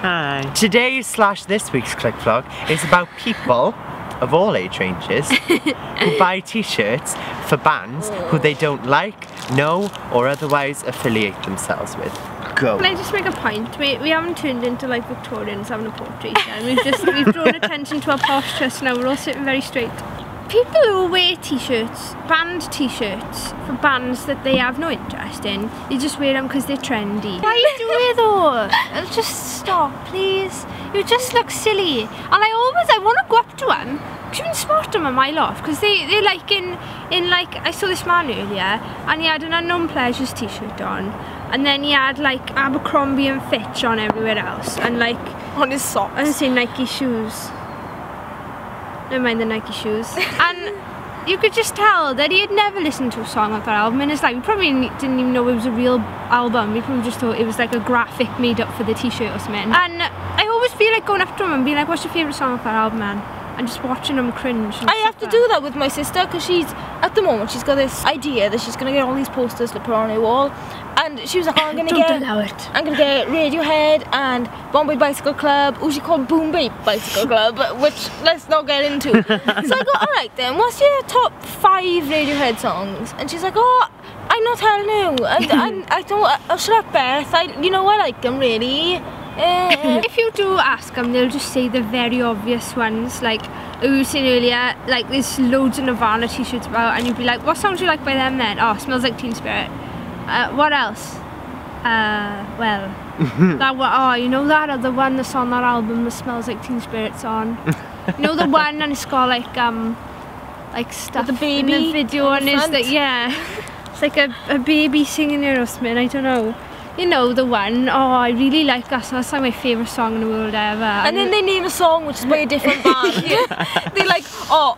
Hi. Today's/this week's CLICvlog is about people of all age ranges who buy t-shirts for bands who they don't like, know, or otherwise affiliate themselves with. Go. Can I just make a point? We haven't turned into like Victorians having a portrait and we've drawn attention to our postures now. We're all sitting very straight. People who wear t-shirts, band t-shirts for bands that they have no interest in, they just wear them because they're trendy. Why do it though? Just stop, please. You just look silly. And I want to go up to them. You can spot them a mile off because they're like in like, I saw this man earlier and he had an Unknown Pleasures t-shirt on, and then he had like Abercrombie and Fitch on everywhere else, and like on his socks and say Nike shoes. Never mind the Nike shoes. And you could just tell that he had never listened to a song of that album in his life. He probably didn't even know it was a real album. He probably just thought it was like a graphic made up for the t-shirt or something. And I always feel like going up to him and being like, what's your favourite song of that album, man? And just watching him cringe. I have to do that with my sister because at the moment she's got this idea that she's going to get all these posters to put on her wall. And she was like, oh, I'm going to get Radiohead and Bombay Bicycle Club, who she called Bombay Bicycle Club, which let's not get into. So I go, alright then, what's your top 5 Radiohead songs? And she's like, oh, I'm not telling you. I shut up, Beth. You know I like them really. If you do ask them, they'll just say the very obvious ones, like we were saying earlier, like there's loads of Nirvana t-shirts about, and you'd be like, what songs do you like by them then? Oh, Smells Like Teen Spirit. What else? Well, that one, oh, you know that other one that's on that album that Smells Like Teen Spirit's on? You know the one and it's got like stuff the baby in the video, and is that, yeah, it's like a baby singing it or something, I don't know. You know the one, oh I really like that, that's like my favourite song in the world ever. And then they name a song which is by a different band. They're like, oh,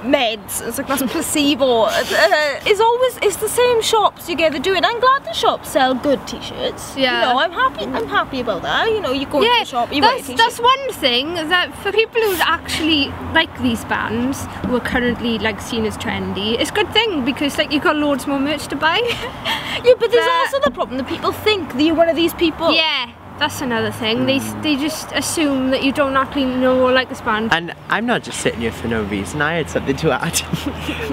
Meds. It's like, that's Placebo. It's the same shops you get to do it. I'm glad the shops sell good t-shirts. Yeah. You know, I'm happy about that. You know, you go to the shop, you buy a t-shirt. That's one thing, that for people who actually like these bands, who are currently like seen as trendy, it's a good thing because like you've got loads more merch to buy. Yeah, but there's also the problem that people think that you're one of these people. Yeah. That's another thing. They just assume that you don't actually know or like this band. And I'm not just sitting here for no reason. I had something to add.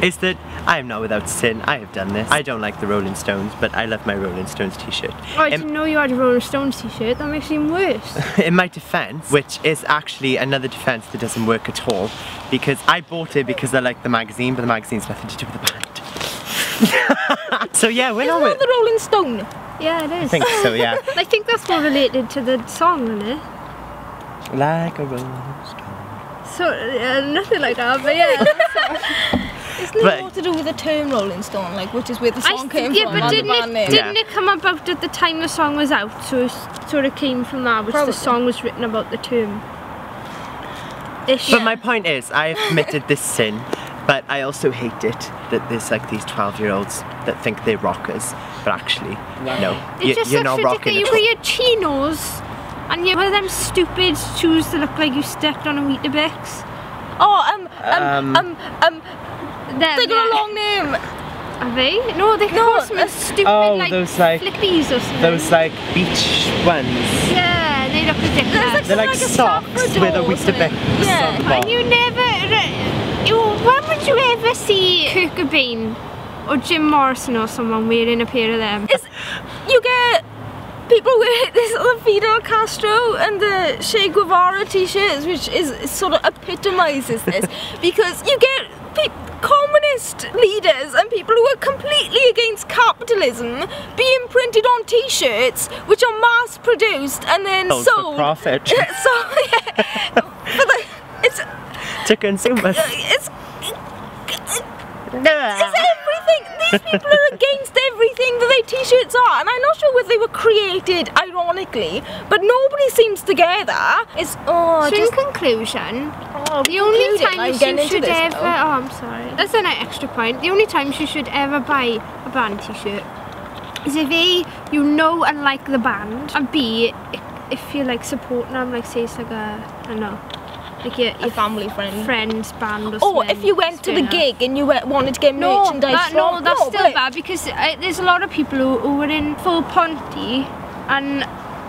Is that I am not without sin. I have done this. I don't like the Rolling Stones, but I love my Rolling Stones t-shirt. Oh, I didn't know you had a Rolling Stones t-shirt. That makes it even worse. In my defence, which is actually another defence that doesn't work at all, because I bought it because I like the magazine, but the magazine's nothing to do with the band. So yeah, we're not with the Rolling Stone. Yeah, it is. I think so, yeah. I think that's more related to the song, isn't it? Like a rolling stone. So, nothing like that, but yeah. Isn't it more to do with the term Rolling Stone, like, which is where the song came from? But didn't it come about at the time the song was out, so it sort of came from that, which the song was written about the term. But my point is, I have committed this sin, but I also hate it that there's like these 12-year-olds that think they're rockers, but actually, no, you're not rocking. You wear your chinos and you wear them stupid shoes that look like you stepped on a Weetabix. Oh, they got a long name. Are they? No, they got some stupid like those like flippies or something. Those like beach ones. Yeah, they look ridiculous. They're like socks with a Weetabix. Yeah, and you never. When would you ever see Kurt Cobain or Jim Morrison or someone wearing a pair of them? You get people wearing this other Fidel Castro and the Che Guevara t-shirts, which is sort of epitomises this, because you get communist leaders and people who are completely against capitalism being printed on t-shirts which are mass produced and then sold for profit. So yeah, but it's to consumers. It's everything. These people are against everything that their t-shirts are, and I'm not sure whether they were created ironically, but nobody seems to get that. It's so in conclusion, the only times you should ever I'm sorry, that's an extra point. The only times you should ever buy a band t-shirt is if A, you know and like the band, and B, if you're like supporting them, like say it's like a, I don't know, like your family friend's band or something. Oh, if you went to the gig and you wanted to get merchandise no, that's still bad, because there's a lot of people who were in full Ponty and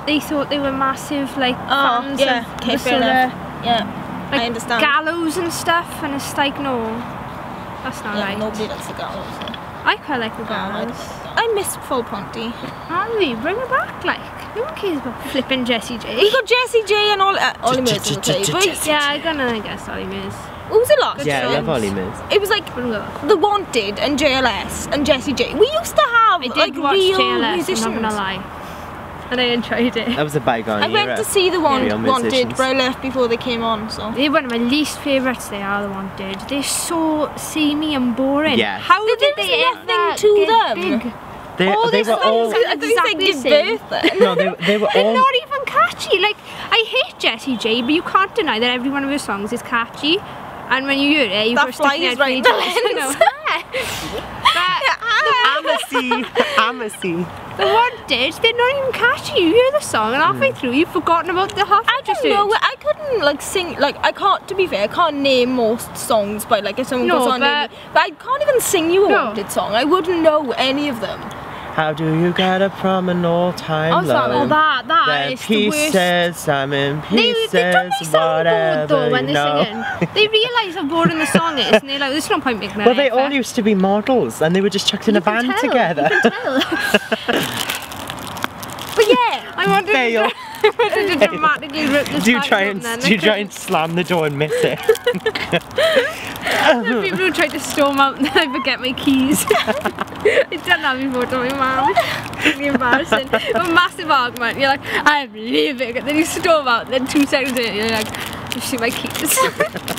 they thought they were massive like fans yeah, of okay, the fair sort enough. of Yeah, like I understand. gallows and stuff, and it's like no, that's not Yeah, right. nobody likes the gallows. So. I quite like the gallows. I miss full Ponty. Andy, bring it back, like no one cares about flipping Jessie J. We got Jessie J and Ollie Murs is okay, but Yeah, I'm gonna guess Ollie Murs. what was it last? Yeah, I songs? love Ollie Murs. It was like The Wanted and JLS and Jessie J. We used to have I did like watch real JLS, musicians. I'm not gonna lie. And I enjoyed it. That was a bygone I era. went to see the Real Wanted, musicians. but I left before they came on. So They're one of my least favourites, they are, the Wanted. They're so samey and boring. Yes. How did There they was ever nothing to get them. big? They were all... I do think exactly give the same. birth then. No, they were They're all... not even catchy. Like, I hate Jessie J, but you can't deny that every one of her songs is catchy. And when you hear it, you That go sticking flies out right in for the ages, you know. Amacy. The Wanted, they're not even catchy. You hear the song and halfway through you've forgotten about the half. I don't know. I couldn't like sing. Like I can't. To be fair, I can't name most songs by like if someone No, goes on. but- But I can't even sing you a No. Wanted song. I wouldn't know any of them. How do you get up from an all-time Oh, sorry. low? Oh, that Then is the worst. pieces, I'm in They pieces, don't they sound bored whatever though when you they're know. singing. They realise how boring the song is and they're like, there's no point making it. Well, they all used to be models and they were just chucked in a band together. But yeah, I wanted Fail. to dramatically rip this Do you try and slam the door and miss it? The people who tried to storm out and then I forget my keys. I've done that before to my mum. It's really embarrassing. A massive argument. You're like, I'm leaving. And then you storm out and then 2 seconds later you're like, you see my keys.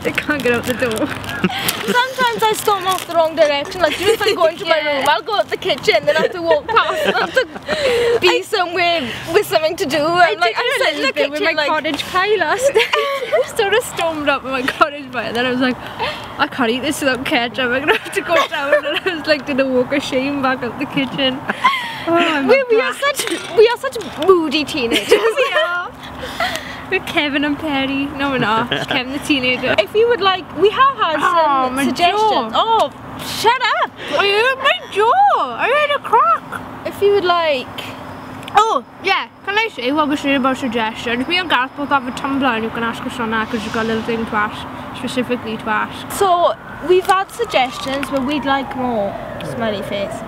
They can't get out the door. sometimes I storm off the wrong direction. Like if I go into my room, I'll go up the kitchen, then I have to walk past, and I have to be somewhere with something to do. I And like did I'm a sitting in little the bit with kitchen, my like cottage pie last night. I sort of stormed up with my cottage pie and then I was like, I can't eat this without ketchup. I'm gonna have to go down. And I was like, did a walk of shame back up the kitchen. Oh, I'm we are such moody teenagers. yeah. We're Kevin and Perry. No, we're not. It's Kevin the teenager. If you would like, we have had some my suggestions. jaw. Oh, shut up! I hurt my jaw. I had a crack. If you would like, Oh, yeah. Can I say what was about suggestions? Me and Gareth both have a Tumblr and you can ask us on that because you've got a little thing to ask, specifically to ask. so we've had suggestions, but we'd like more. Smiley face.